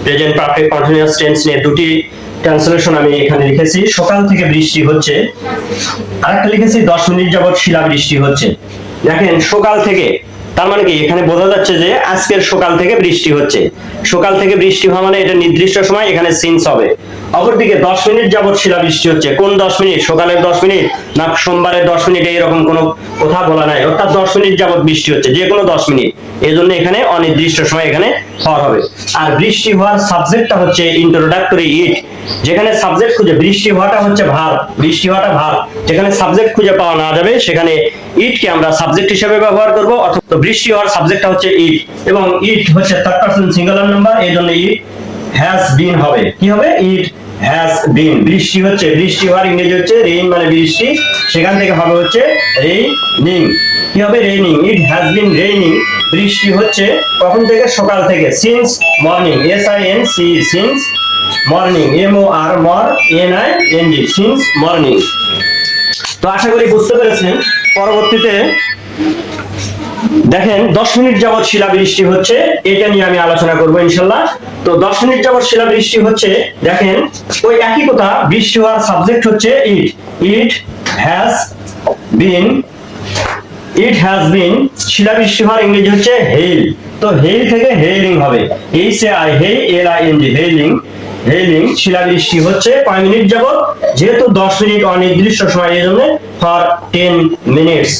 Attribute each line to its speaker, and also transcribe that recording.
Speaker 1: Present perfect continuous tense নিয়ে দুটি translation আমি এখানে লিখেছি। সকাল থেকে বৃষ্টি হচ্ছে, আরেকটা লিখেছি 10 মিনিট যাবত শিলাবৃষ্টি হচ্ছে। দেখেন সকাল থেকে, তার মানে কি এখানে বোঝা যাচ্ছে যে আজকের সকাল থেকে বৃষ্টি হচ্ছে। সকাল থেকে বৃষ্টি হওয়া মানে এটা নির্দিষ্ট সময় এখানে সিন্স হবে। অপরদিকে 10 মিনিট যাবত শিলাবৃষ্টি হচ্ছে, কোন 10 মিনিট? সকালের 10 মিনিট না সোমবারের 10 মিনিট, এরকম কোনো কথা বলা নাই। অর্থাৎ 10 মিনিট যাবত বৃষ্টি হচ্ছে, যে কোনো 10 মিনিট। এই জন্য এখানে অনির্দিষ্ট সময় এখানে হওয়া হবে। আর বৃষ্টি হওয়ার সাবজেক্টটা হচ্ছে ইন্ট্রোডাক্টরি ইট। যেখানে সাবজেক্ট খুঁজে, বৃষ্টি হওয়াটা হচ্ছে ভার্ব, বৃষ্টি হওয়াটা ভার্ব। যেখানে সাবজেক্ট খুঁজে পাওয়া না যাবে সেখানে ইট কে আমরা সাবজেক্ট হিসেবে ব্যবহার করব। অর্থাৎ বৃষ্টি হওয়ার সাবজেক্টটা হচ্ছে ইট, এবং ইট হচ্ছে থার্ড পারসন সিঙ্গুলার নাম্বার, এই জন্য ইট হ্যাজ বিন হবে। কি হবে? It has been. বৃষ্টি হচ্ছে, বৃষ্টি হওয়ার ইংরেজি হচ্ছে রেইন, মানে বৃষ্টি, সেখান থেকে হবে হচ্ছে রেইনিং। কি হবে? Raining. It has been raining. বৃষ্টি হচ্ছে কখন থেকে? সকাল থেকে। Since morning, SINC, since morning, MORNING, since morning. তো আশা করি বুঝতে পেরেছেন। পরবর্তীতে দেখেন 10 মিনিট যাবত শিলাবৃষ্টি হচ্ছে, এটা নিয়ে আমি আলোচনা করব ইনশাআল্লাহ। তো 10 মিনিট যাবত শিলাবৃষ্টি হচ্ছে, দেখেন ওই একই কথা, বৃষ্টি হওয়ার সাবজেক্ট হচ্ছে ইট। It has been, it has been. শিলাবৃষ্টি হওয়ার ইংরেজি হচ্ছে হেইল। তো হেইল থেকে হেইলিং হবে, HAILING, হেইলিং। হেইলিং। শিলাবৃষ্টি হচ্ছে কয় মিনিট যাবত? যেহেতু 10 মিনিট অনির্দিষ্ট সময়, এই জন্য ফর 10 মিনিটস,